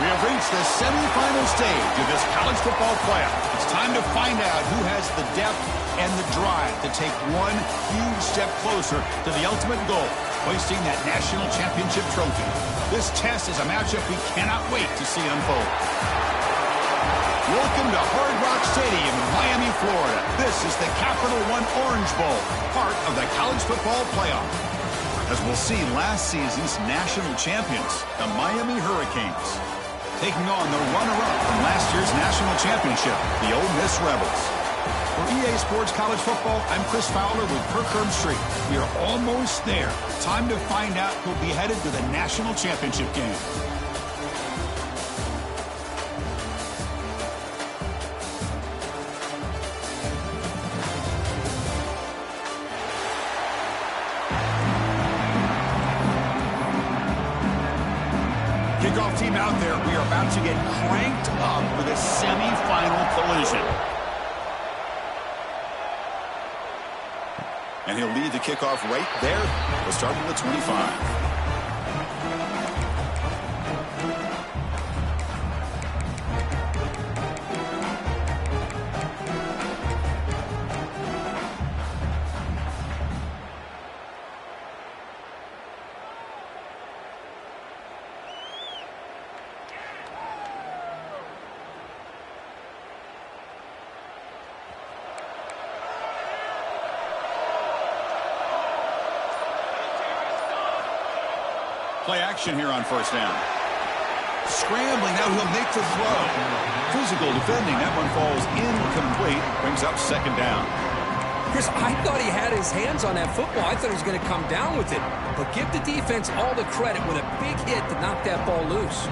We have reached the semifinal stage of this college football playoff. It's time to find out who has the depth and the drive to take one huge step closer to the ultimate goal, hoisting that national championship trophy. This test is a matchup we cannot wait to see unfold. Welcome to Hard Rock Stadium in Miami, Florida. This is the Capital One Orange Bowl, part of the college football playoff. As we'll see, last season's national champions, the Miami Hurricanes, taking on the runner-up from last year's national championship, the Ole Miss Rebels. For EA Sports College Football, I'm Chris Fowler with Kirkherb Street. We are almost there. Time to find out who'll be headed to the national championship game. Kickoff team out there. We are about to get cranked up for the semifinal collision. And he'll lead the kickoff right there. We'll start with the 25. Play action here on first down. Scrambling, now he'll make the throw. Physical defending, that one falls incomplete. Brings up second down. Chris, I thought he had his hands on that football. I thought he was going to come down with it. But give the defense all the credit with a big hit to knock that ball loose.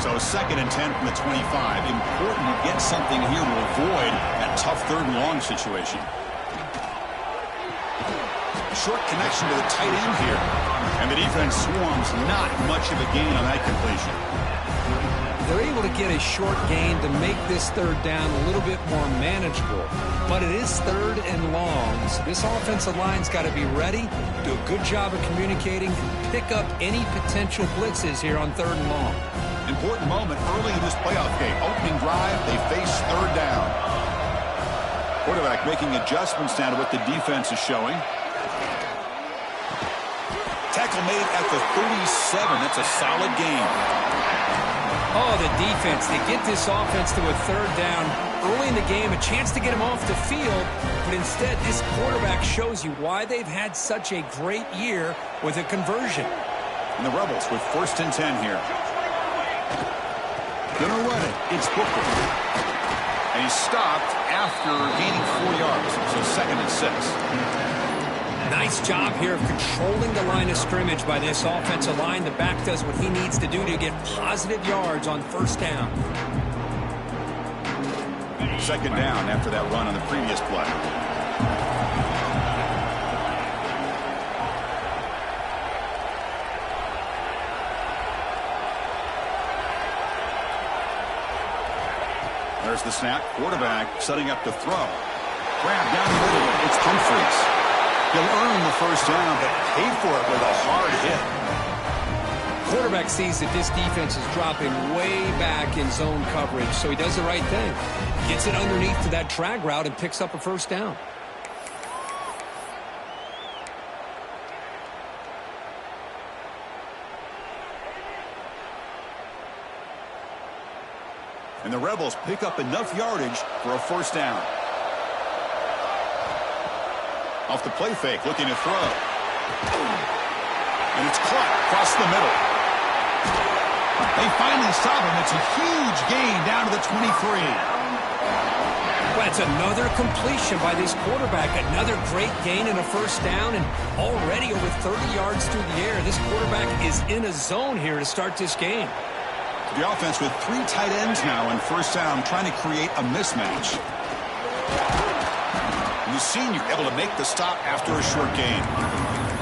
So second and 10 from the 25. Important to get something here to avoid that tough third and long situation. Short connection to the tight end here. And the defense swarms, not much of a gain on that completion. They're able to get a short gain to make this third down a little bit more manageable. But it is third and long, so this offensive line's got to be ready, do a good job of communicating, and pick up any potential blitzes here on third and long. Important moment early in this playoff game. Opening drive, they face third down. Quarterback making adjustments now to what the defense is showing. Tackle made at the 37. That's a solid gain. Oh, the defense. They get this offense to a third down early in the game, a chance to get him off the field, but instead this quarterback shows you why they've had such a great year with a conversion. And the Rebels with first and 10 here. Gonna run it. It's Booker. And he's stopped after gaining 4 yards. So second and 6. Nice job here of controlling the line of scrimmage by this offensive line. The back does what he needs to do to get positive yards on first down. Second down after that run on the previous play. There's the snap. Quarterback setting up to throw. Grab down the middle. It's Humphries. He'll earn the first down, but paid for it with a hard hit. Quarterback sees that this defense is dropping way back in zone coverage, so he does the right thing. Gets it underneath to that drag route and picks up a first down. And the Rebels pick up enough yardage for a first down. Off the play fake, looking to throw. And it's caught across the middle. They finally stop him. It's a huge gain down to the 23. Well, it's another completion by this quarterback. Another great gain and a first down, and already over 30 yards through the air. This quarterback is in a zone here to start this game. The offense with 3 tight ends now in first down, trying to create a mismatch. The senior able to make the stop after a short gain.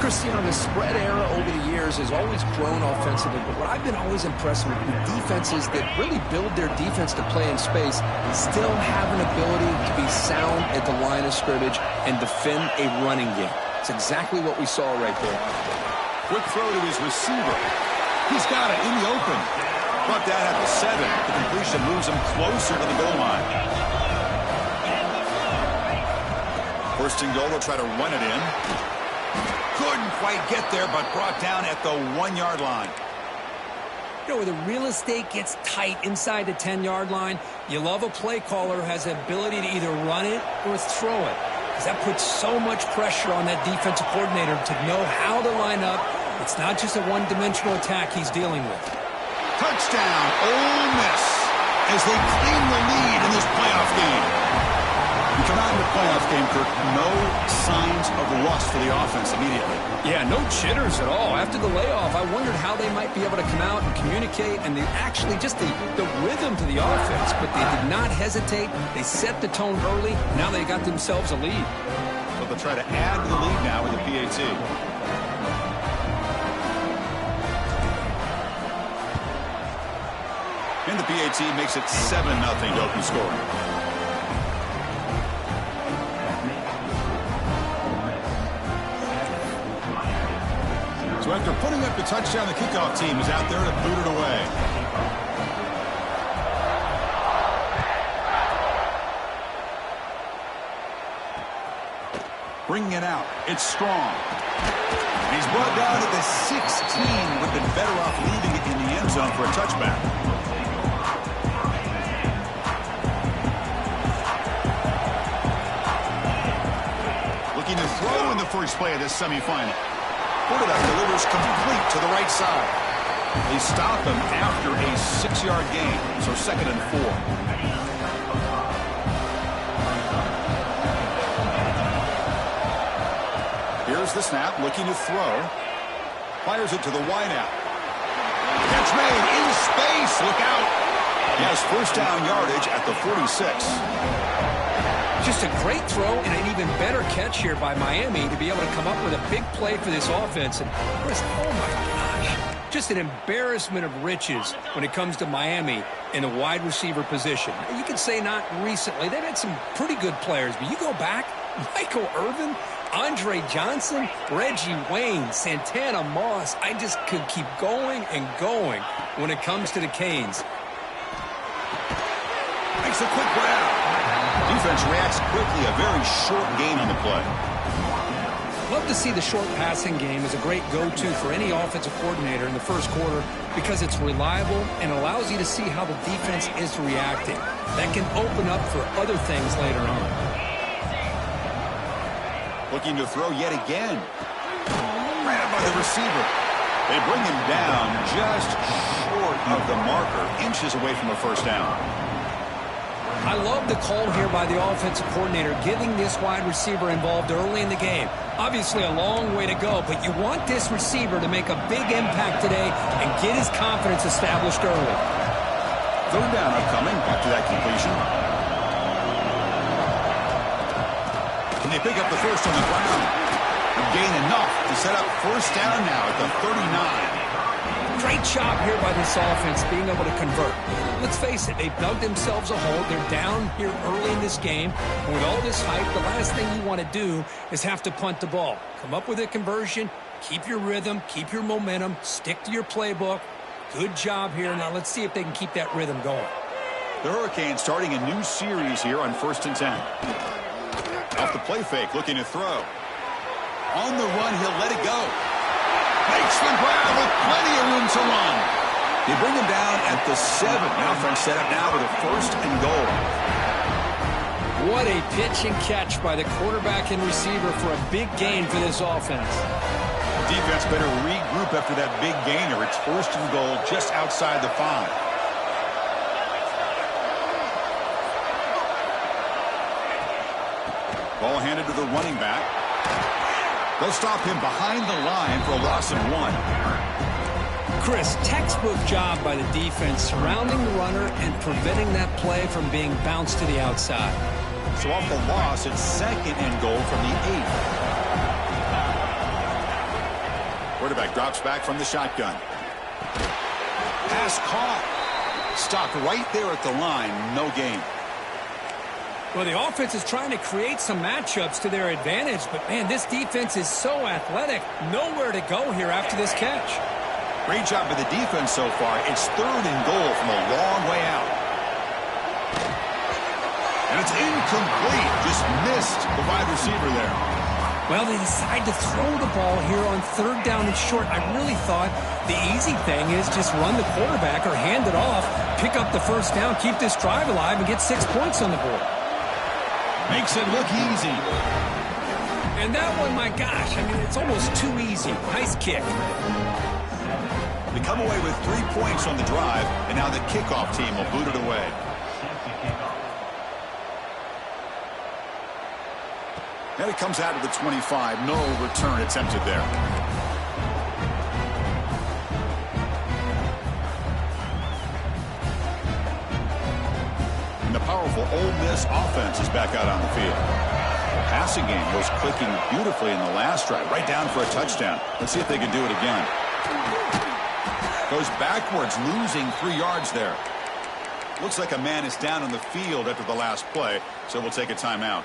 Christian, the spread era over the years has always grown offensively, but what I've been always impressed with defenses that really build their defense to play in space still have an ability to be sound at the line of scrimmage and defend a running game. It's exactly what we saw right there. Quick throw to his receiver. He's got it in the open. Brought down at the 7. The completion moves him closer to the goal line. First and goal, they'll try to run it in. Couldn't quite get there, but brought down at the 1-yard line. You know, where the real estate gets tight inside the 10-yard line, you love a play caller who has the ability to either run it or throw it. Because that puts so much pressure on that defensive coordinator to know how to line up. It's not just a one-dimensional attack he's dealing with. Touchdown, Ole Miss, as they claim the lead in this playoff game. You come out in the playoff game, Kirk, no signs of rust for the offense immediately. Yeah, no jitters at all. After the layoff, I wondered how they might be able to come out and communicate and actually just the rhythm to the offense. But they did not hesitate. They set the tone early. Now they got themselves a lead. So they'll try to add to the lead now with the PAT. And the PAT makes it 7-0 to open scoring. So after putting up the touchdown, the kickoff team is out there to boot it away. Bringing it out. It's Strong. He's brought down to the 16. Would have been better off leaving it in the end zone for a touchback. Looking to throw in the first play of this semifinal. Quarterback delivers complete to the right side. They stop him after a 6-yard gain, so 2nd and 4. Here's the snap, looking to throw. Fires it to the wideout. Catch made in space. Look out. He has first down yardage at the 46. Just a great throw and an even better catch here by Miami to be able to come up with a big play for this offense. And Chris, oh my gosh, just an embarrassment of riches when it comes to Miami in the wide receiver position. You can say not recently. They've had some pretty good players, but you go back, Michael Irvin, Andre Johnson, Reggie Wayne, Santana Moss. I just could keep going and going when it comes to the Canes. Makes a quick grab. Defense reacts quickly. A very short gain on the play. Love to see the short passing game as a great go-to for any offensive coordinator in the first quarter because it's reliable and allows you to see how the defense is reacting. That can open up for other things later on. Looking to throw yet again. Ran up by the receiver. They bring him down just short of the marker, inches away from a first down. I love the call here by the offensive coordinator, getting this wide receiver involved early in the game. Obviously a long way to go, but you want this receiver to make a big impact today and get his confidence established early. Third down upcoming after that completion. And they pick up the first on the ground. And gain enough to set up first down now at the 39. Great job here by this offense being able to convert. Let's face it, they've dug themselves a hole. They're down here early in this game. And with all this hype, the last thing you want to do is have to punt the ball. Come up with a conversion, keep your rhythm, keep your momentum, stick to your playbook. Good job here. Now let's see if they can keep that rhythm going. The Hurricanes starting a new series here on 1st and 10. Off the play fake, looking to throw. On the run, he'll let it go. Makes the grab with plenty of room to run. They bring him down at the 7. The offense set up now with a 1st and goal. What a pitch and catch by the quarterback and receiver for a big gain for this offense. Defense better regroup after that big gainer. It's 1st and goal just outside the 5. Ball handed to the running back. They'll stop him behind the line for a loss of 1. Chris, textbook job by the defense surrounding the runner and preventing that play from being bounced to the outside. So off the loss, it's 2nd and goal from the 8. Quarterback drops back from the shotgun. Pass caught. Stopped right there at the line. No gain. Well, the offense is trying to create some matchups to their advantage, but, man, this defense is so athletic. Nowhere to go here after this catch. Great job by the defense so far. It's 3rd and goal from a long way out. And it's incomplete. Just missed the wide receiver there. Well, they decide to throw the ball here on 3rd down and short. I really thought the easy thing is just run the quarterback or hand it off, pick up the 1st down, keep this drive alive, and get 6 points on the board. Makes it look easy. And that one, my gosh, I mean, it's almost too easy. Nice kick. They come away with 3 points on the drive, and now the kickoff team will boot it away. And it comes out of the 25. No return attempted there. And the powerful Ole Miss offense is back out on the field. The passing game was clicking beautifully in the last drive, right down for a touchdown. Let's see if they can do it again. Goes backwards, losing 3 yards there. Looks like a man is down on the field after the last play, so we'll take a timeout.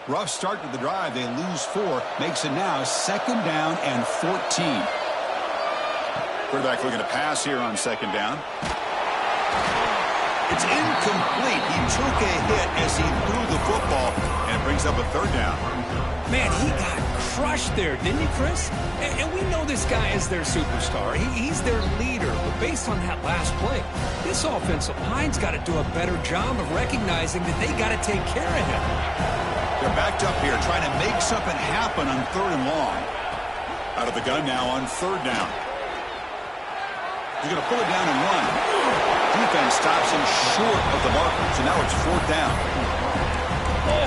Rough start to the drive. They lose 4. Makes it now 2nd down and 14. Quarterback looking to pass here on 2nd down. It's incomplete. He took a hit as he threw the football, and it brings up a 3rd down. Man, he got crushed there, didn't he, Chris? And we know this guy is their superstar. He's their leader. But based on that last play, this offensive line's got to do a better job of recognizing that they got to take care of him. They're backed up here trying to make something happen on 3rd and long. Out of the gun now on 3rd down. He's going to pull it down and run. Defense stops him short of the marker, so now it's 4th down.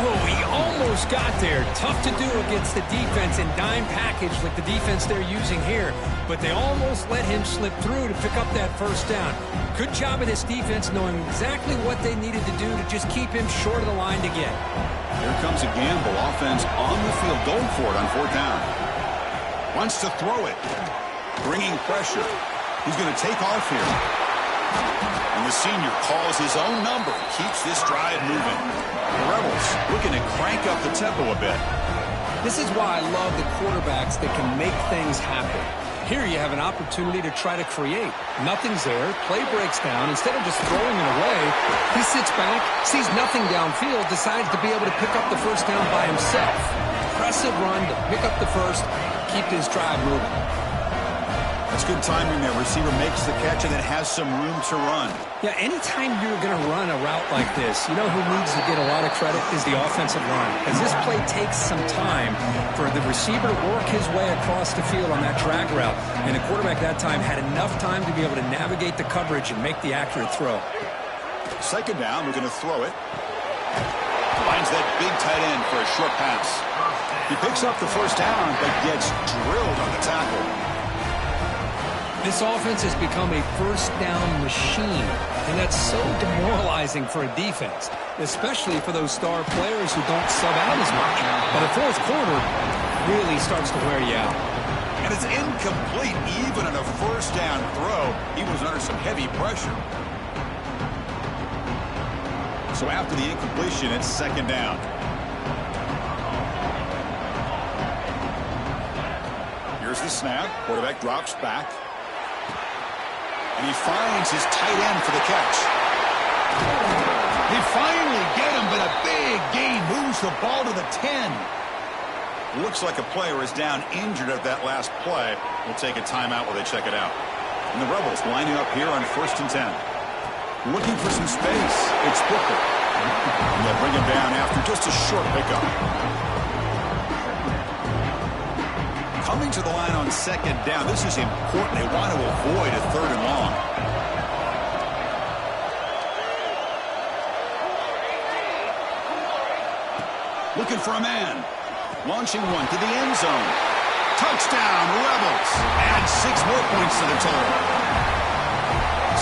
Oh, he almost got there. Tough to do against the defense in dime package like the defense they're using here. But they almost let him slip through to pick up that 1st down. Good job of this defense knowing exactly what they needed to do to just keep him short of the line to get. Here comes a gamble. Offense on the field going for it on 4th down. Wants to throw it. Bringing pressure. He's going to take off here. And the senior calls his own number. Keeps this drive moving. The Rebels looking to crank up the tempo a bit. This is why I love the quarterbacks that can make things happen. Here you have an opportunity to try to create. Nothing's there. Play breaks down. Instead of just throwing it away, he sits back, sees nothing downfield, decides to be able to pick up the 1st down by himself. Impressive run to pick up the 1st, keep this drive moving. That's good timing there. Receiver makes the catch and then has some room to run. Yeah, anytime you're going to run a route like this, you know who needs to get a lot of credit is the offensive line. As this play takes some time for the receiver to work his way across the field on that drag route. And the quarterback that time had enough time to be able to navigate the coverage and make the accurate throw. 2nd down, we're going to throw it. Finds that big tight end for a short pass. He picks up the 1st down, but gets drilled on the tackle. This offense has become a 1st down machine, and that's so demoralizing for a defense, especially for those star players who don't sub out as much. But the 4th quarter really starts to wear you out. And it's incomplete. Even on a 1st down throw, he was under some heavy pressure. So after the incompletion, it's 2nd down. Here's the snap. Quarterback drops back. And he finds his tight end for the catch. They finally get him, but a big gain moves the ball to the 10. Looks like a player is down injured at that last play. We'll take a timeout while they check it out. And the Rebels lining up here on 1st and 10. Looking for some space. It's Booker. And they'll bring him down after just a short pickup. Coming to the line on 2nd down. This is important. They want to avoid a 3rd and long. Looking for a man. Launching one to the end zone. Touchdown, Rebels. Add 6 more points to the total.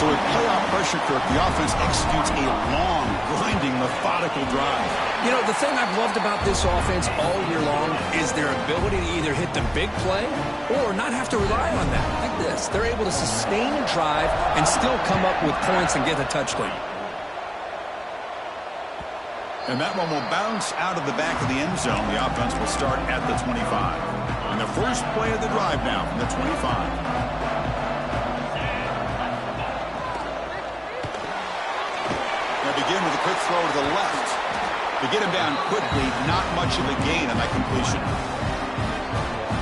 So with playoff pressure, Kirk, the offense executes a long, grinding, methodical drive. You know, the thing I've loved about this offense all year long is their ability to either hit the big play or not have to rely on that. Like this, they're able to sustain a drive and still come up with points and get the touchdown. And that one will bounce out of the back of the end zone. The offense will start at the 25. And the first play of the drive now from the 25. Begin with a quick throw to the left. To get him down quickly, not much of a gain on that completion.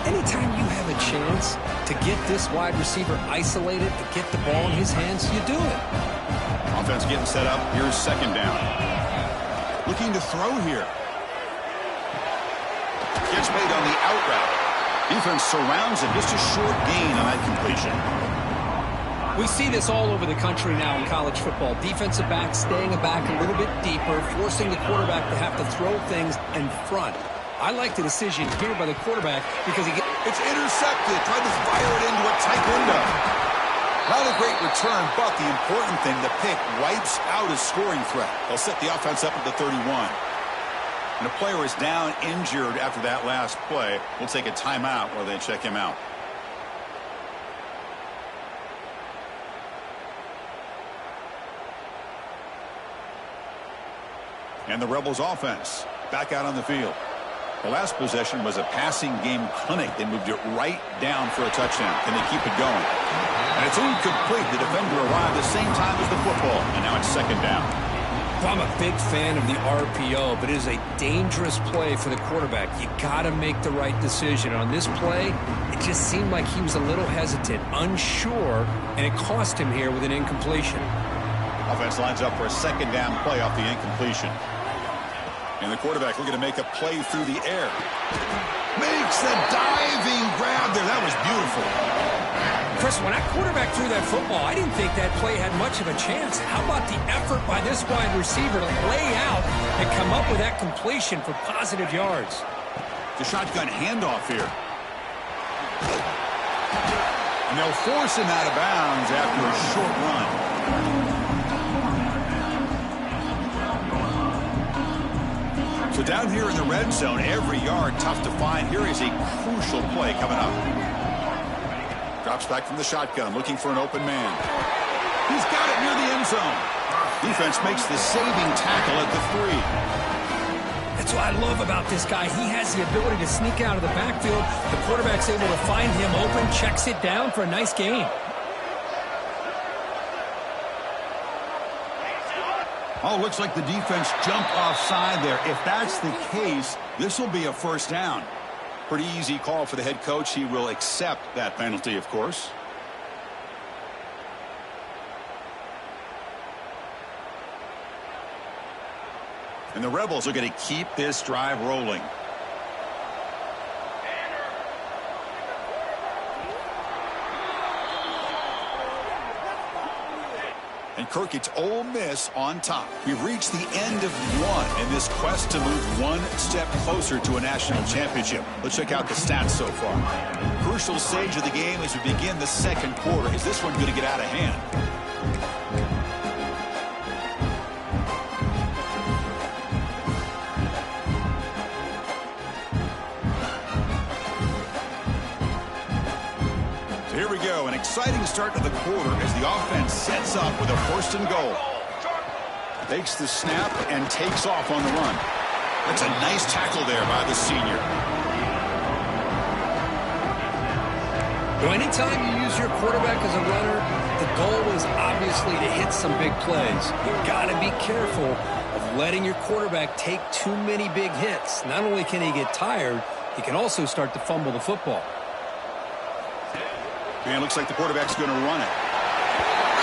Anytime you have a chance to get this wide receiver isolated, to get the ball in his hands, you do it. Offense getting set up. Here's second down. Looking to throw here. Gets made on the out route. Defense surrounds him. Just a short gain on that completion. We see this all over the country now in college football. Defensive backs staying back a little bit deeper, forcing the quarterback to have to throw things in front. I like the decision here by the quarterback because it's intercepted. Tried to fire it into a tight window. Not a great return, but the important thing, the pick wipes out his scoring threat. They'll set the offense up at the 31. And the player is down injured after that last play. We'll take a timeout while they check him out. And the Rebels offense back out on the field. The last possession was a passing game clinic. They moved it right down for a touchdown. Can they keep it going? And it's incomplete. The defender arrived the same time as the football. And now it's second down. Well, I'm a big fan of the RPO, but it is a dangerous play for the quarterback. You got to make the right decision. On this play, it just seemed like he was a little hesitant, unsure, and it cost him here with an incompletion. Offense lines up for a second down play off the incompletion. And the quarterback looking to make a play through the air. Makes the diving grab there. That was beautiful. Chris, when that quarterback threw that football, I didn't think that play had much of a chance. How about the effort by this wide receiver to lay out and come up with that completion for positive yards? The shotgun handoff here. And they'll force him out of bounds after a short run. So down here in the red zone, every yard tough to find. Here is a crucial play coming up. Drops back from the shotgun, looking for an open man. He's got it near the end zone. Defense makes the saving tackle at the 3. That's what I love about this guy. He has the ability to sneak out of the backfield. The quarterback's able to find him open, checks it down for a nice gain. Oh, looks like the defense jumped offside there. If that's the case, this will be a first down. Pretty easy call for the head coach. He will accept that penalty, of course. And the Rebels are going to keep this drive rolling. And Kirk, it's Ole Miss on top. We've reached the end of one in this quest to move one step closer to a national championship. Let's check out the stats so far. Crucial stage of the game as we begin the second quarter. Is this one going to get out of hand? Here we go, an exciting start to the quarter as the offense sets up with a first and goal. Takes the snap and takes off on the run. That's a nice tackle there by the senior. Well, anytime you use your quarterback as a runner, the goal is obviously to hit some big plays. You've got to be careful of letting your quarterback take too many big hits. Not only can he get tired, he can also start to fumble the football. And looks like the quarterback's going to run it.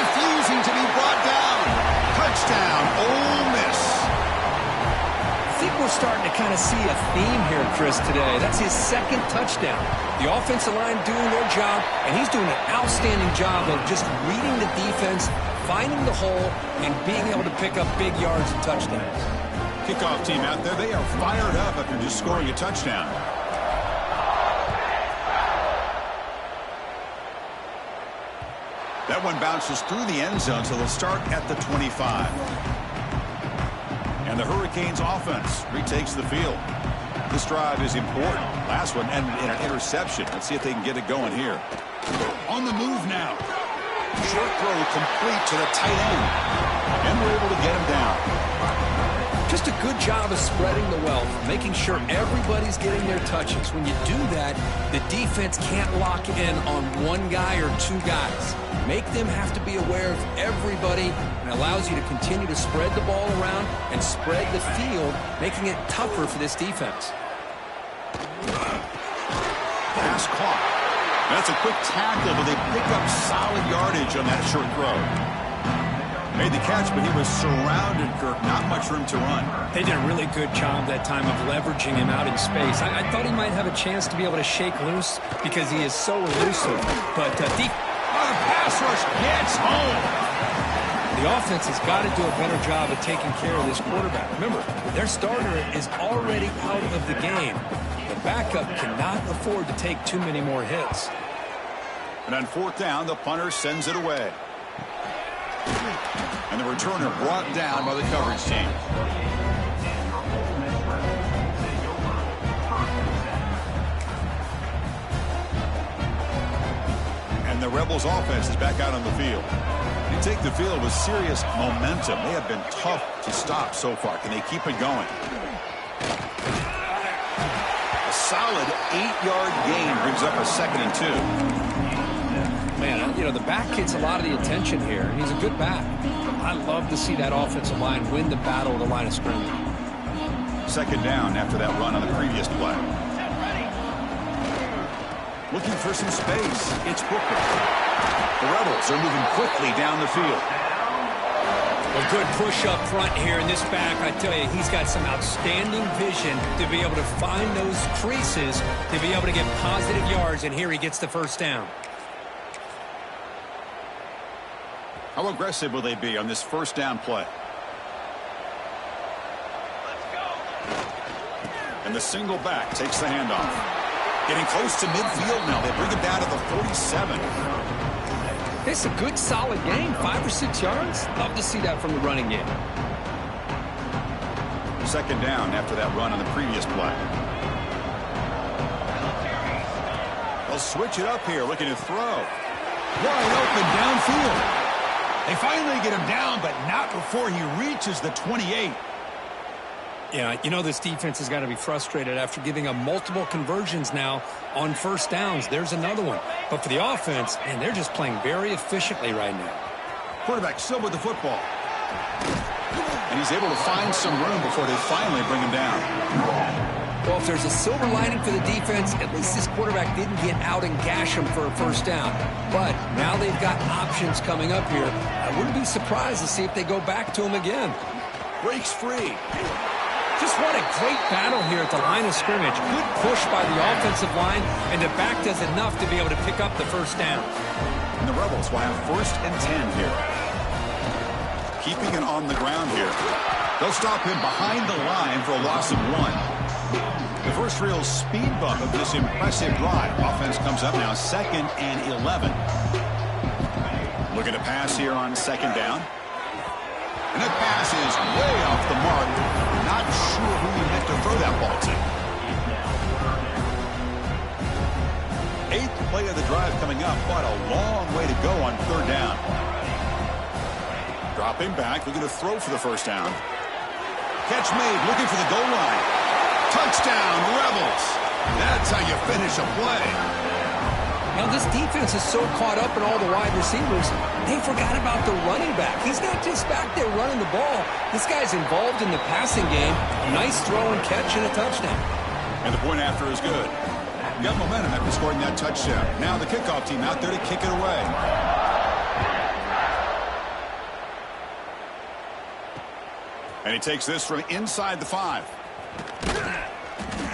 Refusing to be brought down. Touchdown, Ole Miss. I think we're starting to kind of see a theme here, Chris, today. That's his second touchdown. The offensive line doing their job, and he's doing an outstanding job of just reading the defense, finding the hole, and being able to pick up big yards and touchdowns. Kickoff team out there, they are fired up after just scoring a touchdown. That one bounces through the end zone, so they'll start at the 25. And the Hurricanes offense retakes the field. This drive is important. Last one ended in an interception. Let's see if they can get it going here. On the move now. Short throw complete to the tight end. And we're able to get him down. Just a good job of spreading the wealth, making sure everybody's getting their touches. When you do that, the defense can't lock in on one guy or two guys. Make them have to be aware of everybody, and allows you to continue to spread the ball around and spread the field, making it tougher for this defense. Pass caught. That's a quick tackle, but they pick up solid yardage on that short throw. Made the catch, but he was surrounded, Kirk. Not much room to run. They did a really good job that time of leveraging him out in space. I thought he might have a chance to be able to shake loose because he is so elusive. But deep. The pass rush gets home. The offense has got to do a better job of taking care of this quarterback. Remember, their starter is already out of the game. The backup cannot afford to take too many more hits. And on fourth down, the punter sends it away. And the returner brought down by the coverage team. And the Rebels offense is back out on the field. They take the field with serious momentum. They have been tough to stop so far. Can they keep it going? A solid 8-yard gain brings up a 2nd and 2. Man, you know, the back gets a lot of the attention here, and he's a good back. I love to see that offensive line win the battle at the line of scrimmage. 2nd down after that run on the previous play. Looking for some space. It's Booker. The Rebels are moving quickly down the field. A good push up front here in this back. I tell you, he's got some outstanding vision to be able to find those creases, to be able to get positive yards, and here he gets the first down. How aggressive will they be on this first down play? And the single back takes the handoff. Getting close to midfield now. They bring him down to the 47. It's a good, solid game. 5 or 6 yards. Love to see that from the running game. 2nd down after that run on the previous play. They'll switch it up here, looking to throw. Wide open downfield. They finally get him down, but not before he reaches the 28. Yeah, you know this defense has got to be frustrated after giving up multiple conversions now on first downs. There's another one. But for the offense, man, they're just playing very efficiently right now. Quarterback still with the football. And he's able to find some room before they finally bring him down. Well, if there's a silver lining for the defense, at least this quarterback didn't get out and gash him for a first down. But now they've got options coming up here. I wouldn't be surprised to see if they go back to him again. Breaks free. Just what a great battle here at the line of scrimmage. Good push by the offensive line, and the back does enough to be able to pick up the first down. And the Rebels will have 1st and 10 here. Keeping it on the ground here. They'll stop him behind the line for a loss of 1. The first real speed bump of this impressive drive. Offense comes up now 2nd and 11. Looking to pass here on 2nd down. And that pass is way off the mark. Not sure who he meant to throw that ball to. 8th play of the drive coming up, but a long way to go on 3rd down. Dropping back, looking to throw for the first down. Catch made, looking for the goal line. Touchdown, Rebels. That's how you finish a play. Now, this defense is so caught up in all the wide receivers, they forgot about the running back. He's not just back there running the ball. This guy's involved in the passing game. Nice throw and catch and a touchdown. And the point after is good. Got momentum after scoring that touchdown. Now the kickoff team out there to kick it away. And he takes this from inside the 5.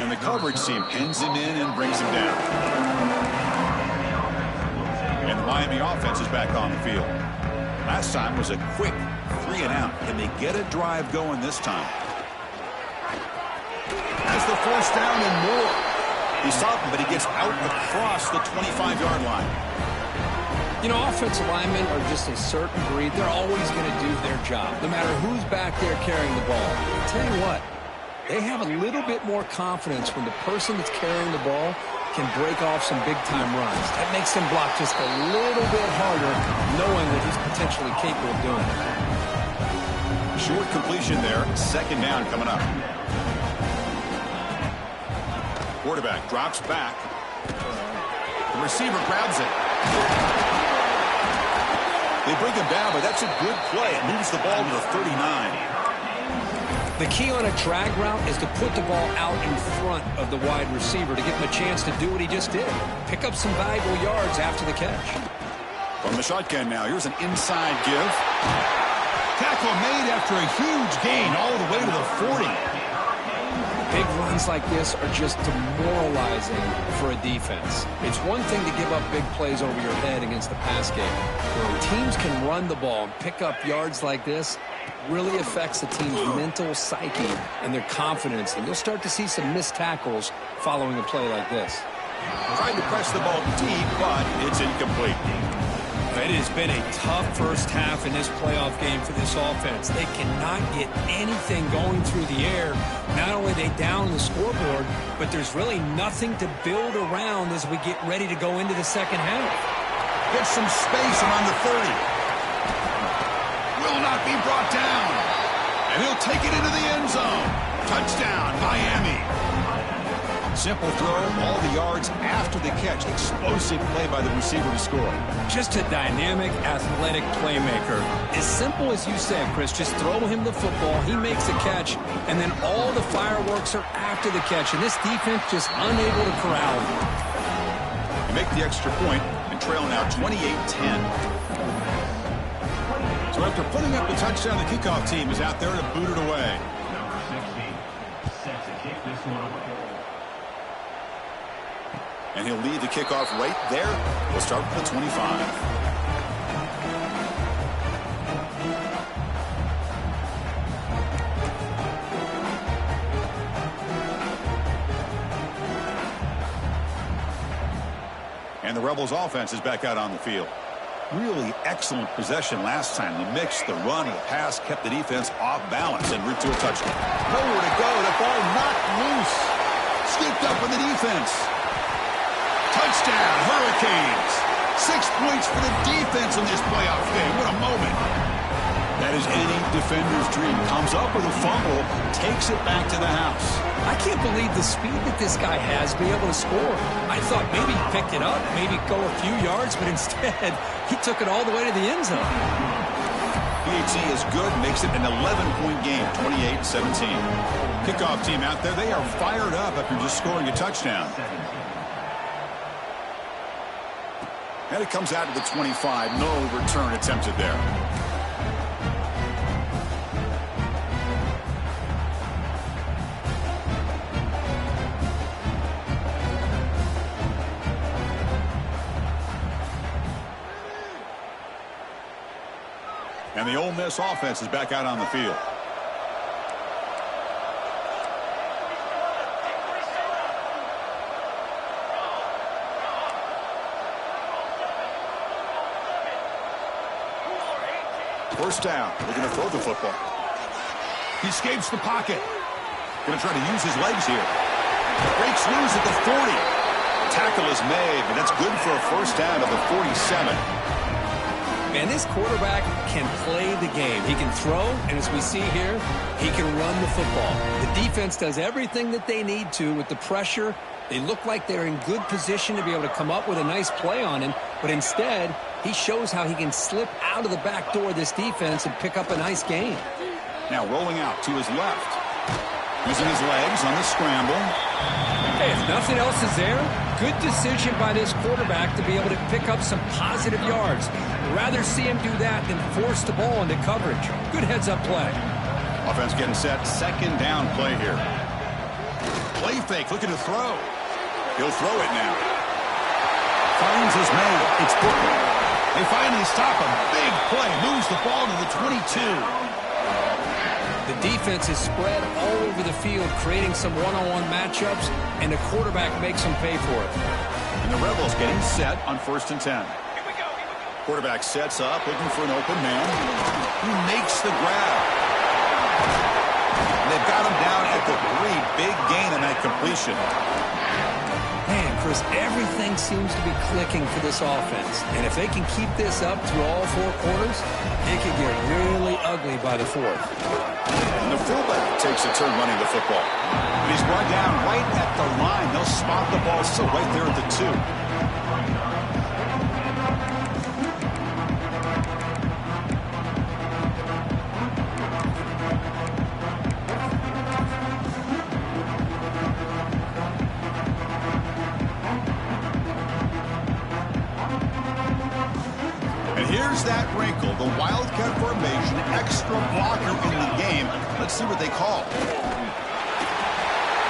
And the coverage team pins him in and brings him down. And the Miami offense is back on the field. Last time was a quick 3 and out. Can they get a drive going this time? Has the 1st down and more. He stopped him, but he gets out across the 25-yard line. You know, offensive linemen are just a certain breed. They're always going to do their job, no matter who's back there carrying the ball. I'll tell you what, they have a little bit more confidence when the person that's carrying the ball can break off some big-time runs. That makes them block just a little bit harder, knowing that he's potentially capable of doing it. Short completion there. Second down coming up. Quarterback drops back. The receiver grabs it. They bring him down, but that's a good play. It moves the ball to the 39. The key on a drag route is to put the ball out in front of the wide receiver to give him a chance to do what he just did. Pick up some valuable yards after the catch. From the shotgun now, here's an inside give. Tackle made after a huge gain all the way to the 40. Big runs like this are just demoralizing for a defense. It's one thing to give up big plays over your head against the pass game. When teams can run the ball and pick up yards like this, it really affects the team's mental psyche and their confidence. And you'll start to see some missed tackles following a play like this. Trying to press the ball deep, but it's incomplete. It has been a tough first half in this playoff game for this offense. They cannot get anything going through the air. Not only are they down the scoreboard, but there's really nothing to build around as we get ready to go into the second half. Gets some space around the 30. Will not be brought down. And he'll take it into the end zone. Touchdown, Miami. Simple throw, all the yards after the catch. Explosive play by the receiver to score. Just a dynamic, athletic playmaker. As simple as you said, Chris, just throw him the football, he makes a catch, and then all the fireworks are after the catch, and this defense just unable to corral him. They make the extra point and trail now 28-10. So after putting up the touchdown, the kickoff team is out there to boot it away. And he'll lead the kickoff right there. We'll start with the 25. And the Rebels offense is back out on the field. Really excellent possession last time. The mix, the run, and the pass kept the defense off balance and route to a touchdown. Nowhere to go. The ball knocked loose. Scooped up with the defense. Touchdown, Hurricanes. 6 points for the defense in this playoff game. What a moment. That is any defender's dream. Comes up with a fumble, takes it back to the house. I can't believe the speed that this guy has to be able to score. I thought maybe he picked it up, maybe go a few yards, but instead he took it all the way to the end zone. PHC is good, makes it an 11-point game, 28-17. Kickoff team out there, they are fired up after just scoring a touchdown. And it comes out to the 25. No return attempted there. And the Ole Miss offense is back out on the field. First down. Looking to throw the football. He escapes the pocket. Going to try to use his legs here. Breaks loose at the 40. Tackle is made, but that's good for a first down at the 47. Man, this quarterback can play the game. He can throw, and as we see here, he can run the football. The defense does everything that they need to with the pressure. They look like they're in good position to be able to come up with a nice play on him, but instead, he shows how he can slip out of the back door of this defense and pick up a nice gain. Now rolling out to his left. Using his legs on the scramble. Hey, if nothing else is there, good decision by this quarterback to be able to pick up some positive yards. Rather see him do that than force the ball into coverage. Good heads-up play. Offense getting set. Second down play here. Play fake, looking to throw. He'll throw it now. Finds his man. It's Booker. They finally stop him. Big play. Moves the ball to the 22. The defense is spread all over the field, creating some one-on-one matchups, and the quarterback makes them pay for it. And the Rebels getting set on 1st and 10. Quarterback sets up, looking for an open man. He makes the grab. They've got him down at the 3. Big gain on that completion. Man, Chris, everything seems to be clicking for this offense. And if they can keep this up through all 4 quarters, it could get really ugly by the 4th. And the fullback takes a turn running the football. And he's brought down right at the line. They'll spot the ball still right there at the 2. Here's that wrinkle, the Wildcat formation, extra blocker in the game. Let's see what they call.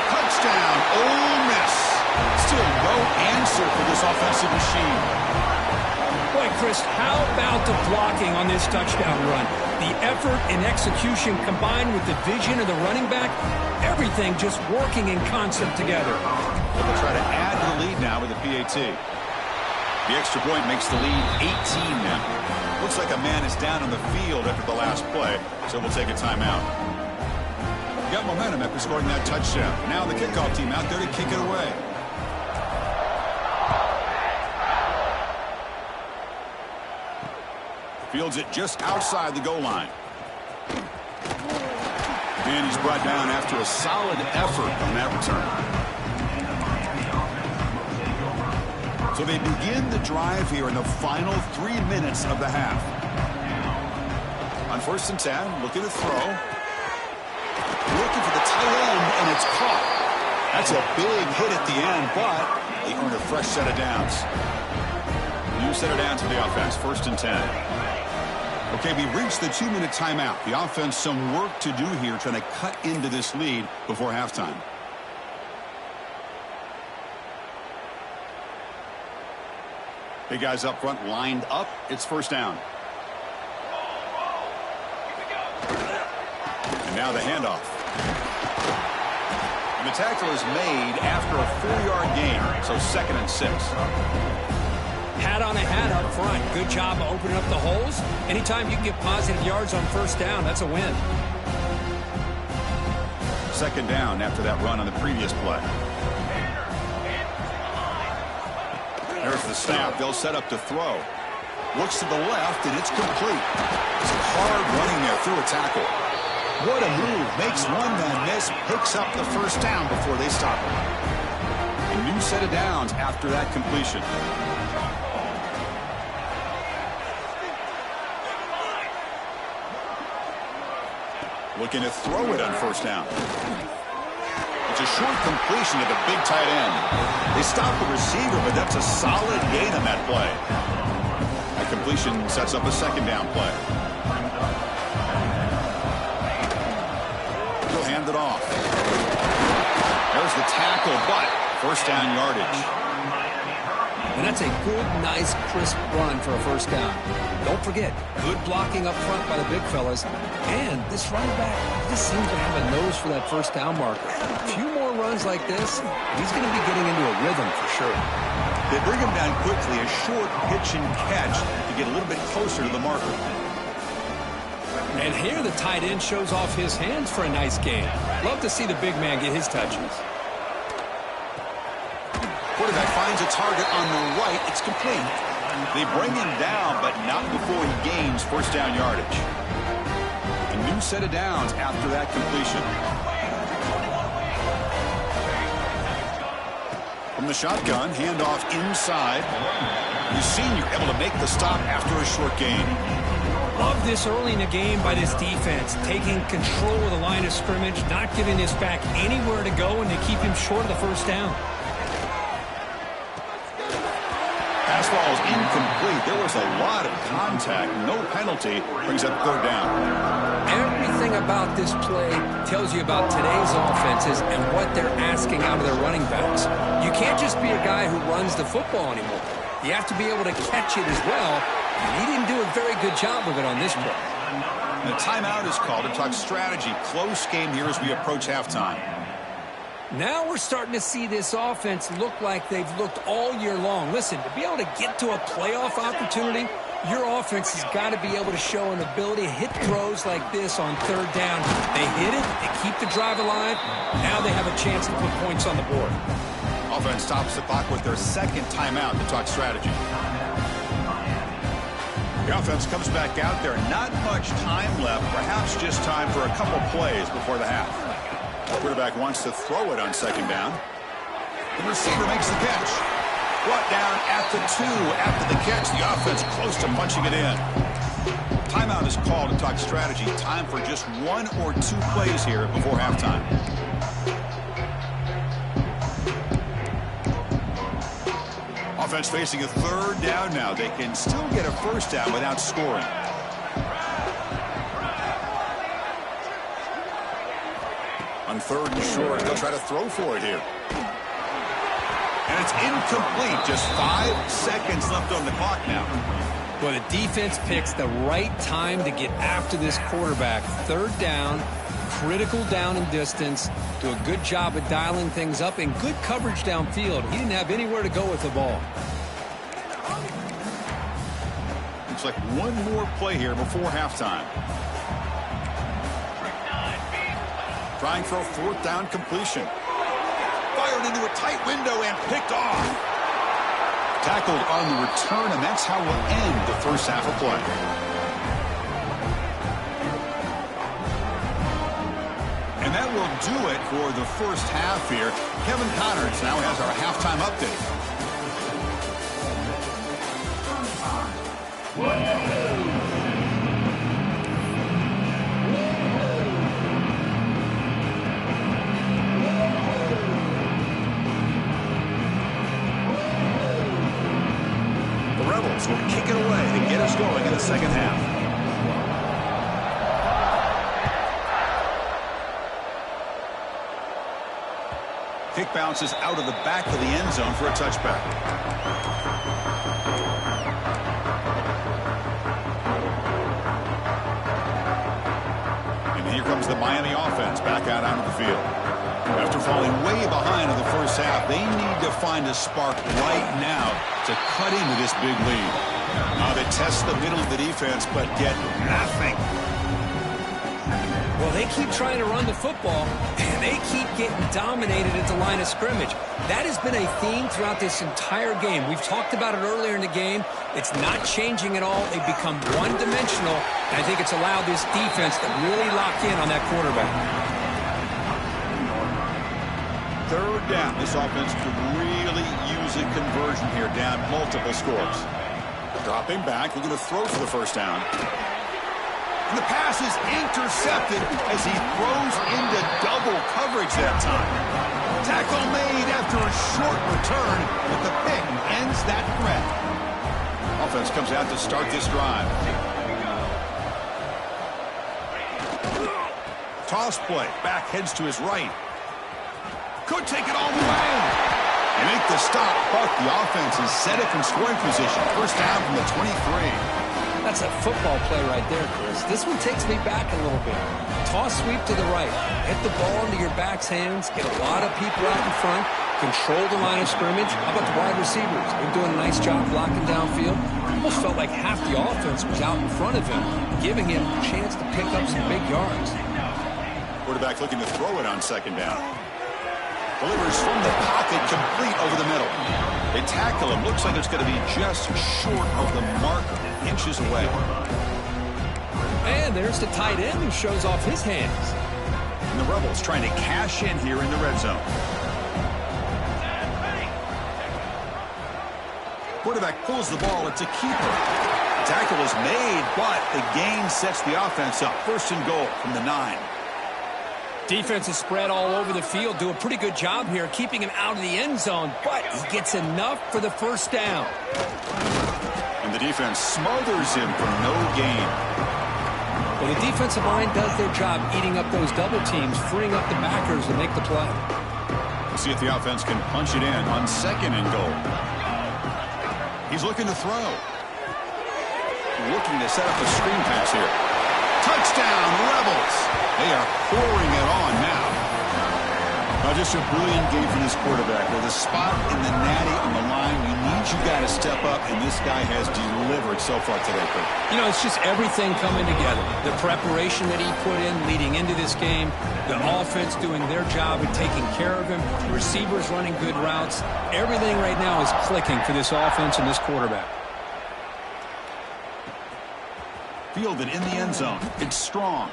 Touchdown, Ole Miss. Still no answer for this offensive machine. Boy, Chris, how about the blocking on this touchdown run? The effort and execution combined with the vision of the running back, everything just working in concert together. They'll try to add to the lead now with the PAT. The extra point makes the lead 18 now. Looks like a man is down on the field after the last play, so we'll take a timeout. Got momentum after scoring that touchdown. Now the kickoff team out there to kick it away. Fields it just outside the goal line. And he's brought down after a solid effort on that return. So they begin the drive here in the final 3 minutes of the half. On 1st and 10, looking to throw. Looking for the tight end, and it's caught. That's a big hit at the end, but they earn a fresh set of downs. New set of downs for the offense, 1st and 10. Okay, we reached the 2-minute timeout. The offense some work to do here, trying to cut into this lead before halftime. Big guys up front lined up. It's 1st down. And now the handoff. And the tackle is made after a 4-yard gain, so 2nd and 6. Hat on a hat up front. Good job of opening up the holes. Anytime you can get positive yards on 1st down, that's a win. 2nd down after that run on the previous play. There's the snap. They'll set up to throw. Looks to the left, and it's complete. Some hard running there through a tackle. What a move. Makes one man miss. Picks up the 1st down before they stop him. A new set of downs after that completion. Looking to throw it on 1st down. It's a short completion to the big tight end. They stop the receiver, but that's a solid gain on that play. That completion sets up a 2nd down play. He'll hand it off. There's the tackle, but 1st down yardage. And that's a good, nice, crisp run for a 1st down. Don't forget, good blocking up front by the big fellas. And this running back just seems to have a nose for that 1st down marker. A few more runs like this, he's going to be getting into a rhythm for sure. They bring him down quickly, a short pitch and catch to get a little bit closer to the marker. And here the tight end shows off his hands for a nice gain. Love to see the big man get his touches. Quarterback finds a target on the right. It's complete. They bring him down, but not before he gains 1st down yardage. A new set of downs after that completion. From the shotgun, handoff inside. The senior able to make the stop after a short gain. Love this early in the game by this defense, taking control of the line of scrimmage, not giving this back anywhere to go, and to keep him short of the 1st down. Pass ball is incomplete. There was a lot of contact. No penalty. Brings up 3rd down. Everything about this play tells you about today's offenses and what they're asking out of their running backs. You can't just be a guy who runs the football anymore. You have to be able to catch it as well. And he didn't do a very good job of it on this play. The timeout is called to talk strategy. Close game here as we approach halftime. Now we're starting to see this offense look like they've looked all year long. Listen, to be able to get to a playoff opportunity, your offense has got to be able to show an ability to hit throws like this on third down. They hit it, they keep the drive alive. Now they have a chance to put points on the board. Offense stops the clock with their second timeout to talk strategy. The offense comes back out there. Not much time left, perhaps just time for a couple plays before the half. The quarterback wants to throw it on second down. The receiver makes the catch. Brought down at the 2 after the catch. The offense close to punching it in. Timeout is called to talk strategy. Time for just 1 or 2 plays here before halftime. Offense facing a third down now. They can still get a first down without scoring. On third and short, they'll try to throw for it here. And it's incomplete. Just 5 seconds left on the clock now. Well, the defense picks the right time to get after this quarterback. Third down, critical down and distance. Do a good job of dialing things up and good coverage downfield. He didn't have anywhere to go with the ball. Looks like one more play here before halftime. Trying for a fourth down completion. Fired into a tight window and picked off. Tackled on the return, and that's how we'll end the first half of play. And that will do it for the first half here. Kevin Connors now has our halftime update. The Rebels will kick it away to get us going in the second half. Kick bounces out of the back of the end zone for a touchback. And here comes the Miami offense back out onto the field. After falling way behind in the first half, they need to find a spark right now to cut into this big lead. They test the middle of the defense, but get nothing. Well, they keep trying to run the football, and they keep getting dominated at the line of scrimmage. That has been a theme throughout this entire game. We've talked about it earlier in the game. It's not changing at all. They've become one-dimensional, and I think it's allowed this defense to really lock in on that quarterback. Third down. This offense could really use a conversion here, down multiple scores. Dropping back, looking to throw for the first down. And the pass is intercepted as he throws into double coverage that time. Tackle made after a short return, but the pick ends that threat. Offense comes out to start this drive. Toss play. Back heads to his right. Could take it all the way. They make the stop, but the offense is set up in scoring position. First down from the 23. That's a football play right there, Chris. This one takes me back a little bit. Toss sweep to the right. Hit the ball into your back's hands. Get a lot of people out in front. Control the line of scrimmage. How about the wide receivers? They're doing a nice job blocking downfield. Almost felt like half the offense was out in front of him, giving him a chance to pick up some big yards. Quarterback looking to throw it on second down. Delivers from the pocket, complete over the middle. They tackle him. Looks like it's going to be just short of the marker, inches away. And there's the tight end who shows off his hands. And the Rebels trying to cash in here in the red zone. Quarterback pulls the ball. It's a keeper. Tackle is made, but the gain sets the offense up. First and goal from the 9. Defense is spread all over the field. Do a pretty good job here keeping him out of the end zone, but he gets enough for the first down. And the defense smothers him for no gain. Well, the defensive line does their job eating up those double teams, freeing up the backers to make the play. We'll see if the offense can punch it in on second and goal. He's looking to throw. Looking to set up a screen pass here. Touchdown, Rebels. They are pouring it on now. Just a brilliant game for this quarterback. With a spot in the natty on the line, we need you guys to step up, and this guy has delivered so far today, Kurt. You know, it's just everything coming together. The preparation that he put in leading into this game, the offense doing their job of taking care of him, the receivers running good routes. Everything right now is clicking for this offense and this quarterback. Fielded in the end zone. It's Strong.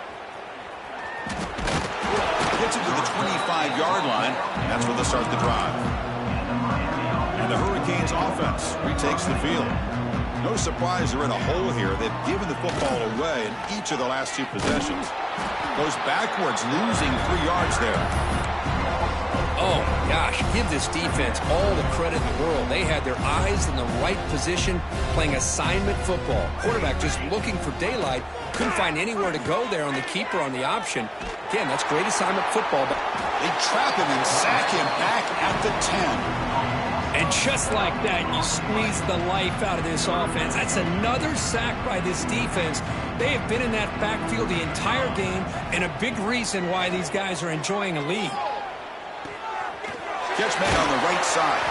Gets it to the 25-yard line, and that's where they'll start the drive. And the Hurricanes offense retakes the field. No surprise they're in a hole here. They've given the football away in each of the last two possessions. Goes backwards, losing 3 yards there. Oh, gosh, give this defense all the credit in the world. They had their eyes in the right position, playing assignment football. Quarterback just looking for daylight. Couldn't find anywhere to go there on the keeper on the option. Again, that's great assignment football. But they trap him and sack him back at the 10. And just like that, you squeeze the life out of this offense. That's another sack by this defense. They have been in that backfield the entire game, and a big reason why these guys are enjoying a lead. Catch made on the right side.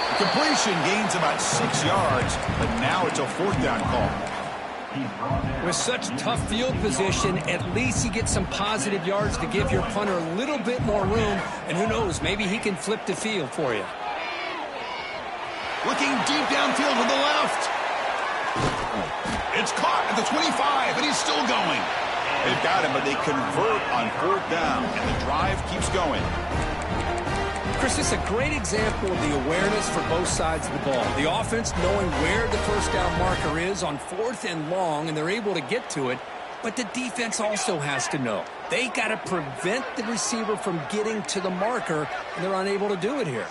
The completion gains about 6 yards, but now it's a 4th down call. With such tough field position, at least you get some positive yards to give your punter a little bit more room, and who knows, maybe he can flip the field for you. Looking deep downfield to the left. It's caught at the 25, and he's still going. They've got him, but they convert on 4th down, and the drive keeps going. Chris, this is a great example of the awareness for both sides of the ball. The offense knowing where the 1st down marker is on 4th and long, and they're able to get to it. But the defense also has to know. They got to prevent the receiver from getting to the marker, and they're unable to do it here.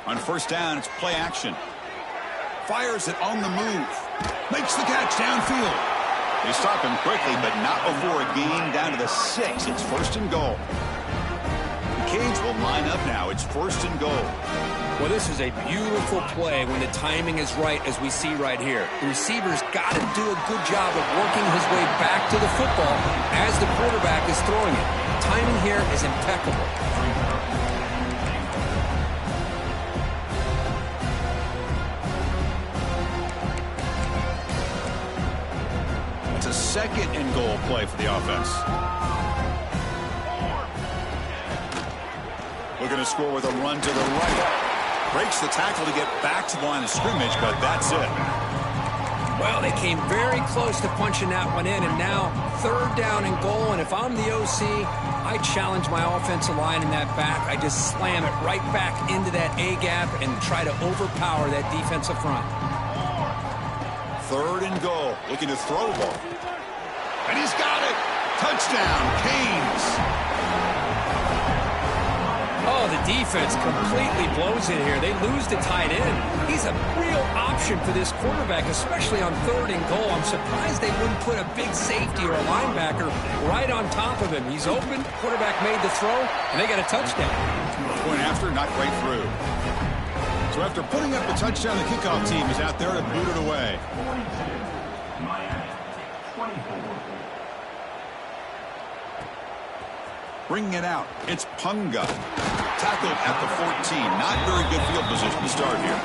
On 1st down, it's play action. Fires it on the move. Makes the catch downfield. They stop him quickly, but not before a gain down to the 6. It's 1st and goal. The Canes will line up now. It's 1st and goal. Well, this is a beautiful play when the timing is right, as we see right here. The receiver's got to do a good job of working his way back to the football as the quarterback is throwing it. Timing here is impeccable. It's a 2nd and goal play for the offense. Looking to score with a run to the right. Breaks the tackle to get back to the line of scrimmage, but that's it. Well, they came very close to punching that one in, and now 3rd down and goal. And if I'm the OC, I challenge my offensive line in that back. I just slam it right back into that A-gap and try to overpower that defensive front. 3rd and goal. Looking to throw the ball. And he's got it. Touchdown, Canes. Oh, the defense completely blows it here. They lose the tight end. He's a real option for this quarterback, especially on 3rd and goal. I'm surprised they wouldn't put a big safety or a linebacker right on top of him. He's open. Quarterback made the throw, and they got a touchdown. Point after, not quite through. So after putting up the touchdown, the kickoff team is out there to boot it away. Bringing it out, it's Punga. Tackled at the 14. Not very good field position to start here.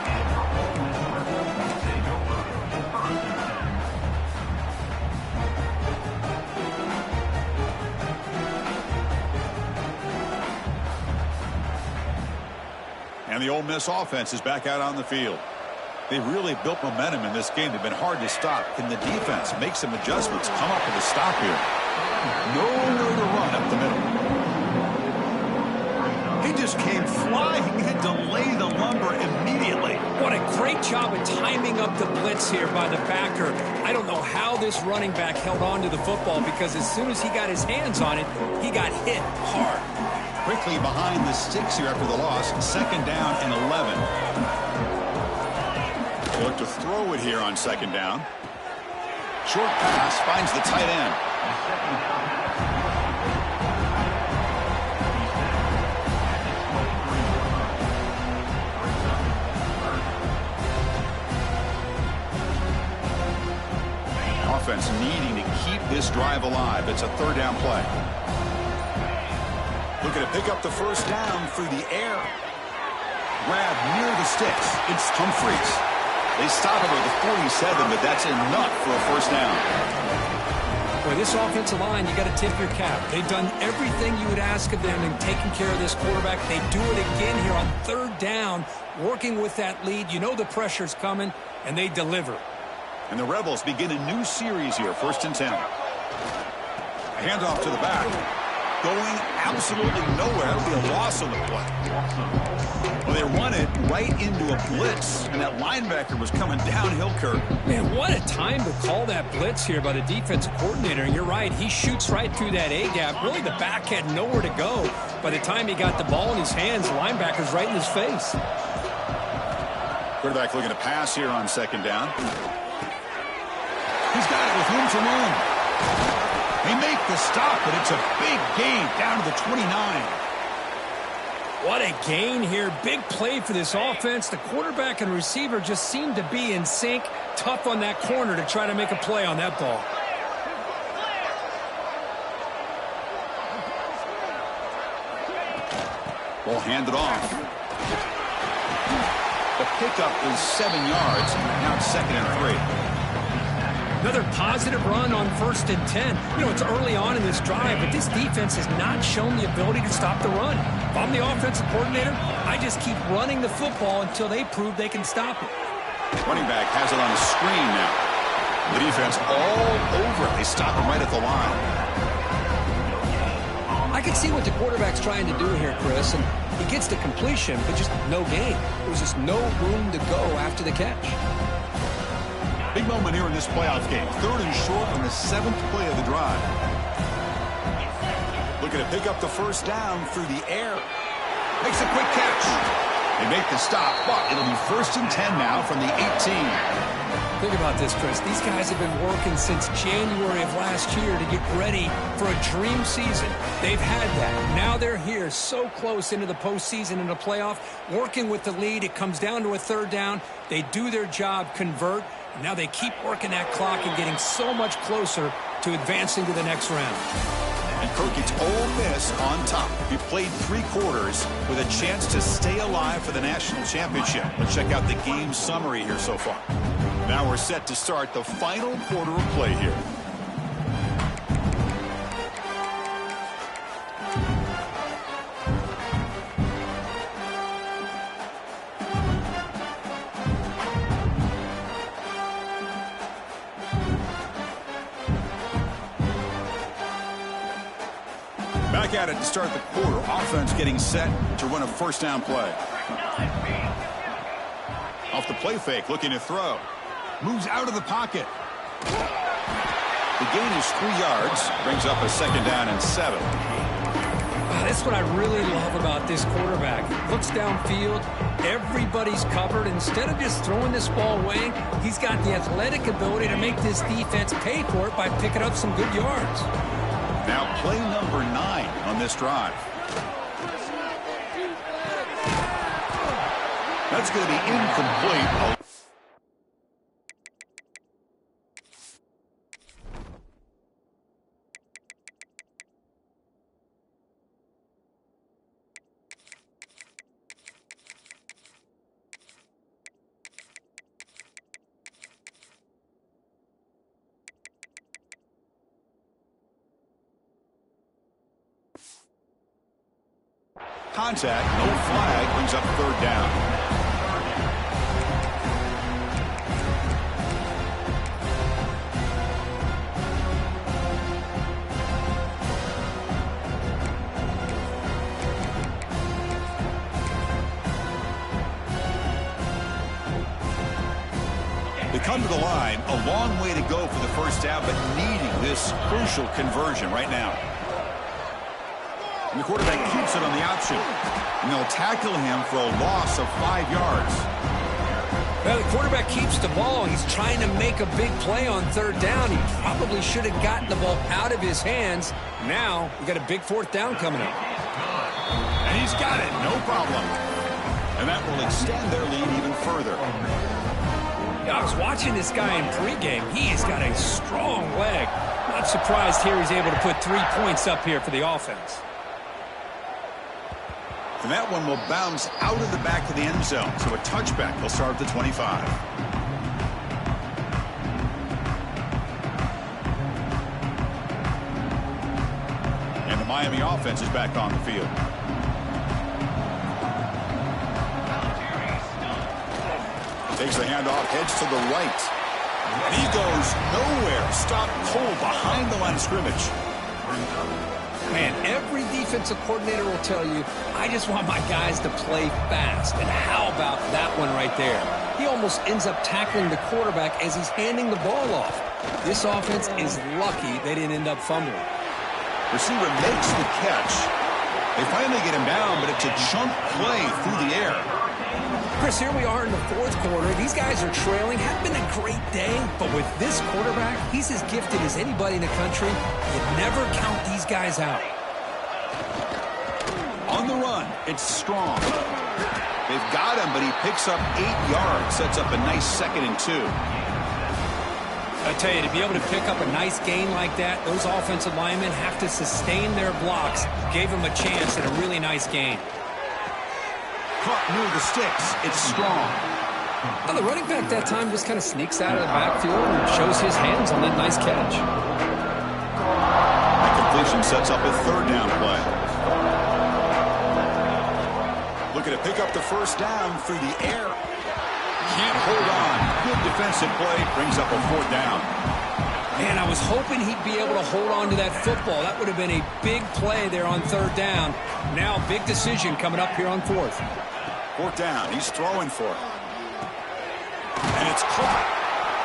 And the Ole Miss offense is back out on the field. They really built momentum in this game. They've been hard to stop. Can the defense make some adjustments, come up with a stop here? Nowhere to run up the middle. He just came flying and to lay the lumber immediately. What a great job of timing up the blitz here by the backer. I don't know how this running back held on to the football, because as soon as he got his hands on it, he got hit hard. Quickly behind the sticks here after the loss. 2nd down and 11. They look to throw it here on 2nd down. Short pass finds the tight end. Offense needing to keep this this drive alive. It's a third down play. Looking to pick up the first down through the air. Grab near the sticks. It's Humphreys. They stop him at the 47, but that's enough for a first down. Boy, this offensive line, you got to tip your cap. They've done everything you would ask of them in taking care of this quarterback. They do it again here on third down, working with that lead. You know the pressure's coming, and they deliver. And the Rebels begin a new series here, 1st and 10. A handoff to the back. Going absolutely nowhere. That'll be a loss on the play. Well, they run it right into a blitz, and that linebacker was coming downhill, Kirk. Man, what a time to call that blitz here by the defensive coordinator. And you're right, he shoots right through that A-gap. Really, the back had nowhere to go. By the time he got the ball in his hands, the linebacker's right in his face. Quarterback looking to pass here on 2nd down. He's got it with room to run. They make the stop, but it's a big gain down to the 29. What a gain here. Big play for this offense. The quarterback and receiver just seem to be in sync. Tough on that corner to try to make a play on that ball. Ball handed off. The pickup is 7 yards. Now it's 2nd and 3. Another positive run on 1st and 10. You know, it's early on in this drive, but this defense has not shown the ability to stop the run. If I'm the offensive coordinator, I just keep running the football until they prove they can stop it. Running back has it on a screen now. The defense all over it. They stop him right at the line. I can see what the quarterback's trying to do here, Chris, and he gets the completion, but just no gain. There's just no room to go after the catch. Big moment here in this playoff game. 3rd and short on the 7th play of the drive. Looking to pick up the first down through the air. Makes a quick catch. They make the stop, but it'll be 1st and 10 now from the 18. Think about this, Chris. These guys have been working since January of last year to get ready for a dream season. They've had that. Now they're here so close into the postseason and the playoff, working with the lead. It comes down to a third down. They do their job, convert. Now they keep working that clock and getting so much closer to advancing to the next round. And Kirk, it's Ole Miss on top. We played 3 quarters with a chance to stay alive for the national championship. Let's check out the game summary here so far. Now we're set to start the final quarter of play here. Back at it to start the quarter. Offense getting set to run a first down play. Off the play fake, looking to throw. Moves out of the pocket. The gain is 3 yards. Brings up a 2nd down and 7. That's what I really love about this quarterback. Looks downfield. Everybody's covered. Instead of just throwing this ball away, he's got the athletic ability to make this defense pay for it by picking up some good yards. Now play number 9 on this drive. That's going to be incomplete. Contact, no flag, brings up 3rd down. They come to the line, a long way to go for the first down, but needing this crucial conversion right now. And the quarterback keeps it on the option. And they'll tackle him for a loss of 5 yards. Well, the quarterback keeps the ball. He's trying to make a big play on 3rd down. He probably should have gotten the ball out of his hands. Now, we got a big 4th down coming up. And he's got it, no problem. And that will extend their lead even further. Yeah, I was watching this guy in pregame. He has got a strong leg. Not Not surprised here he's able to put 3 points up here for the offense. And that one will bounce out of the back of the end zone. So a touchback. He'll start at the 25. And the Miami offense is back on the field. Takes the handoff, heads to the right. And he goes nowhere. Stopped cold behind the line of scrimmage. Man, every defensive coordinator will tell you, I just want my guys to play fast. And how about that one right there? He almost ends up tackling the quarterback as he's handing the ball off. This offense is lucky they didn't end up fumbling. Receiver makes the catch. They finally get him down, but it's a chunk play through the air. Chris, here we are in the fourth quarter. These guys are trailing. Hadn't been a great day, but with this quarterback, he's as gifted as anybody in the country. You never count these guys out. On the run, it's Strong. They've got him, but he picks up 8 yards, sets up a nice 2nd and 2. I tell you, to be able to pick up a nice gain like that, those offensive linemen have to sustain their blocks. Gave him a chance at a really nice gain. Caught near the sticks. It's Strong. Well, the running back that time just kind of sneaks out of the backfield and shows his hands on that nice catch. That completion sets up a 3rd down play. Looking to pick up the 1st down through the air. Can't hold on. Good defensive play. Brings up a 4th down. Man, I was hoping he'd be able to hold on to that football. That would have been a big play there on 3rd down. Now, big decision coming up here on 4th. 4th down. He's throwing for it. And it's caught.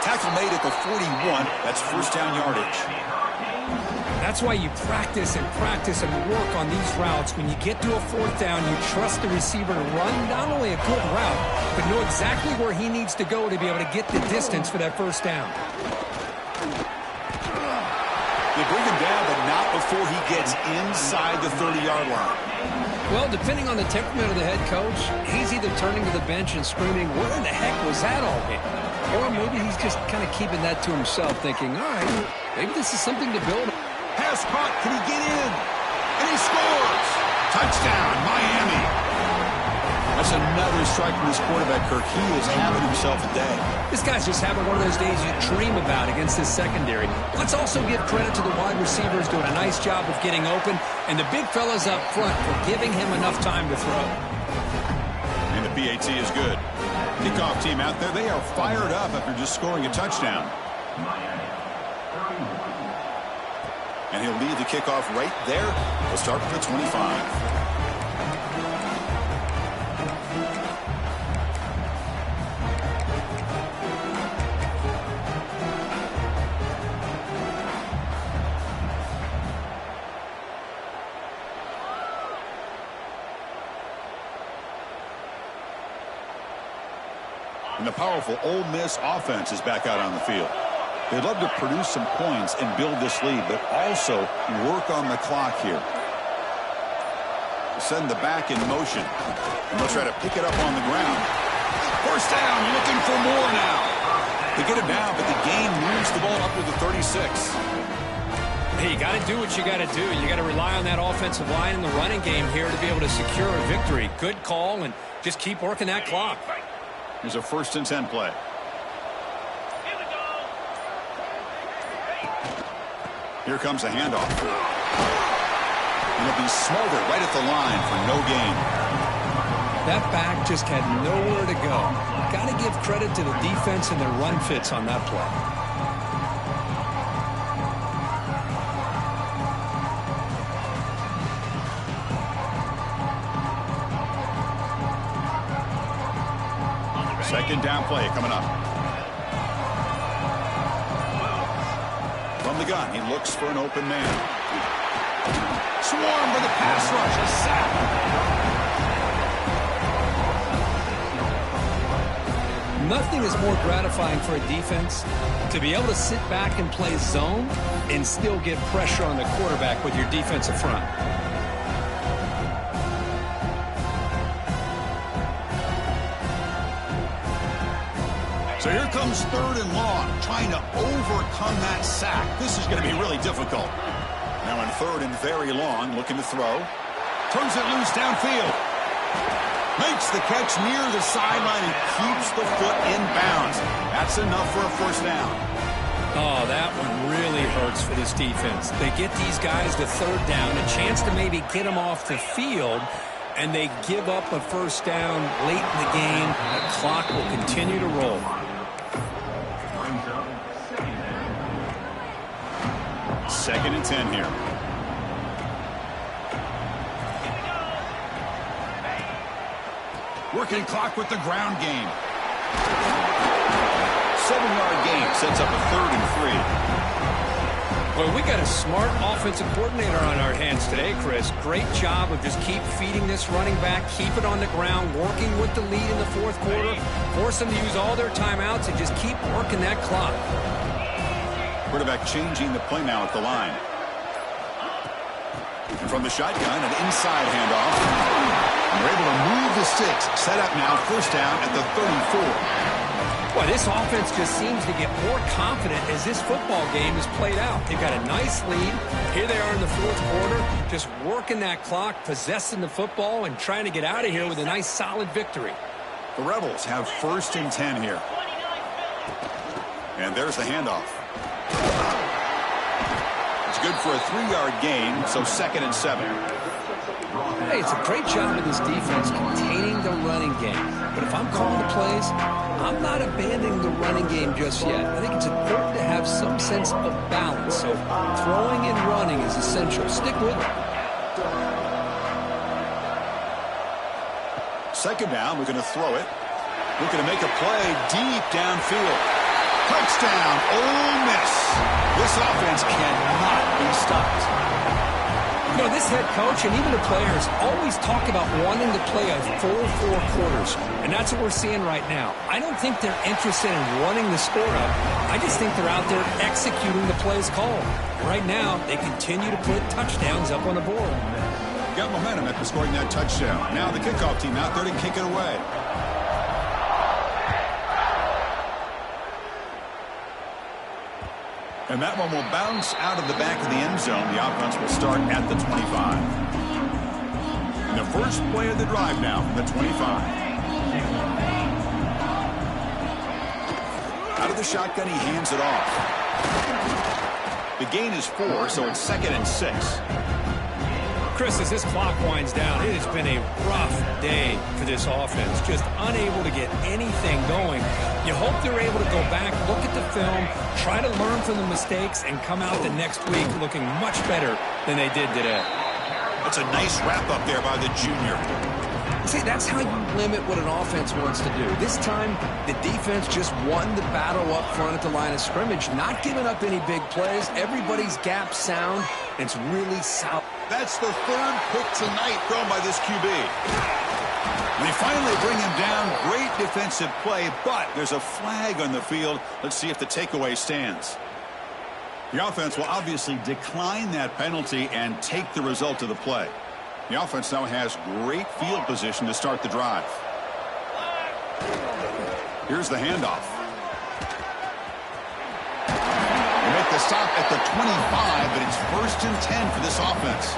Tackle made at the 41. That's 1st down yardage. That's why you practice and work on these routes. When you get to a 4th down, you trust the receiver to run not only a good route, but know exactly where he needs to go to be able to get the distance for that 1st down. They bring him down, but not before he gets inside the 30-yard line. Well, depending on the temperament of the head coach, he's either turning to the bench and screaming, where in the heck was that all game? Or maybe he's just kind of keeping that to himself, thinking, all right, maybe this is something to build. Pass caught. Can he get in? And he scores. Touchdown, Miami. That's another strike from this quarterback, Kirk. He is having himself a day. This guy's just having one of those days you dream about against this secondary. Let's also give credit to the wide receivers doing a nice job of getting open, and the big fellas up front for giving him enough time to throw. And the PAT is good. Kickoff team out there, they are fired up after just scoring a touchdown. And he'll lead the kickoff right there. He'll start for the 25. And the powerful Ole Miss offense is back out on the field. They'd love to produce some points and build this lead, but also work on the clock here. Send the back in motion. And they'll try to pick it up on the ground. 1st down, looking for more now. They get him down, but the game moves the ball up to the 36. Hey, you got to do what you got to do. You got to rely on that offensive line in the running game here to be able to secure a victory. Good call, and just keep working that clock. Here's a 1st and 10 play. Here comes a handoff. And it'll be Smolder right at the line for no gain. That back just had nowhere to go. Got to give credit to the defense and their run fits on that play. Second down play coming up. From the gun, he looks for an open man. Swarm for the pass rush. A sack. Nothing is more gratifying for a defense to be able to sit back and play zone and still get pressure on the quarterback with your defensive front. So here comes 3rd and long, trying to overcome that sack. This is going to be really difficult. Now in 3rd and very long, looking to throw. Turns it loose downfield. Makes the catch near the sideline and keeps the foot in bounds. That's enough for a first down. Oh, that one really hurts for this defense. They get these guys to 3rd down, a chance to maybe get them off the field, and they give up a first down late in the game. The clock will continue to roll. Second and 10 here. Working clock with the ground game. 7-yard gain sets up a 3rd and 3. Well, we got a smart offensive coordinator on our hands today, Chris. Great job of just keep feeding this running back, keep it on the ground, working with the lead in the 4th quarter, force them to use all their timeouts and just keep working that clock. Quarterback changing the play now at the line. And from the shotgun, an inside handoff. And they're able to move the sticks. Set up now, first down at the 34. Well, this offense just seems to get more confident as this football game is played out. They've got a nice lead. Here they are in the 4th quarter, just working that clock, possessing the football, and trying to get out of here with a nice, solid victory. The Rebels have 1st and 10 here. And there's the handoff. It's good for a 3-yard gain, so 2nd and 7. Hey, it's a great job of this defense containing the running game. But if I'm calling the plays, I'm not abandoning the running game just yet. I think it's important to have some sense of balance. So throwing and running is essential. Stick with it. 2nd down, we're going to throw it. Looking to make a play deep downfield. Touchdown, Ole Miss. This offense cannot be stopped. You know, this head coach and even the players always talk about wanting to play a full 4 quarters, and that's what we're seeing right now. I don't think they're interested in running the score up. I just think they're out there executing the plays called. Right now, they continue to put touchdowns up on the board. Got momentum after scoring that touchdown. Now the kickoff team out there to kick it away. And that one will bounce out of the back of the end zone. The offense will start at the 25. And the first play of the drive now from the 25. Out of the shotgun, he hands it off. The gain is 4, so it's 2nd and 6. Chris, as this clock winds down, it has been a rough day for this offense. Just unable to get anything going. You hope they're able to go back, look at the film, try to learn from the mistakes, and come out the next week looking much better than they did today. That's a nice wrap-up there by the junior. See, that's how you limit what an offense wants to do. This time, the defense just won the battle up front at the line of scrimmage, not giving up any big plays. Everybody's gap sound, and it's really solid. That's the 3rd pick tonight thrown by this QB. They finally bring him down. Great defensive play, but there's a flag on the field. Let's see if the takeaway stands. The offense will obviously decline that penalty and take the result of the play. The offense now has great field position to start the drive. Here's the handoff. They make the stop at the 25, but it's 1st and 10 for this offense.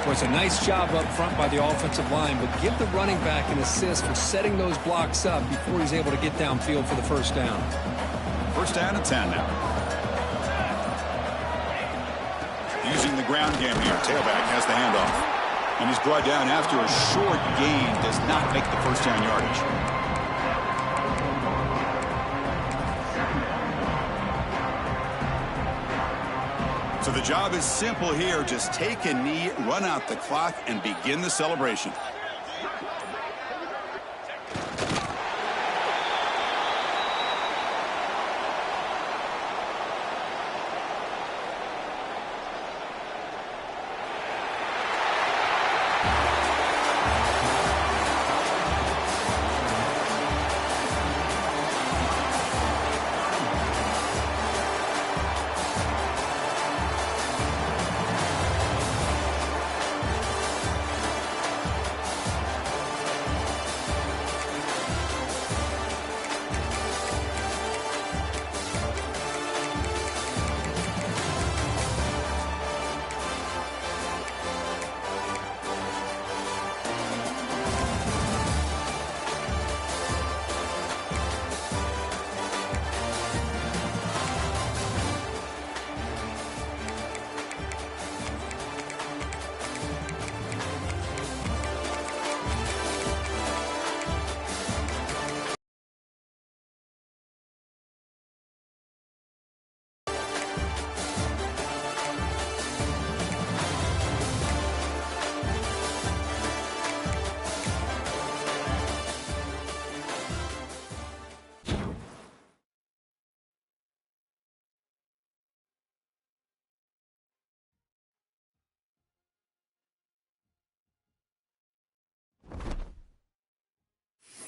Well, it's a nice job up front by the offensive line, but give the running back an assist for setting those blocks up before he's able to get downfield for the first down. 1st down and 10 now. Using the ground game here. Tailback has the handoff. And he's brought down after a short gain. Does not make the first down yardage. So the job is simple here. Just take a knee, run out the clock, and begin the celebration.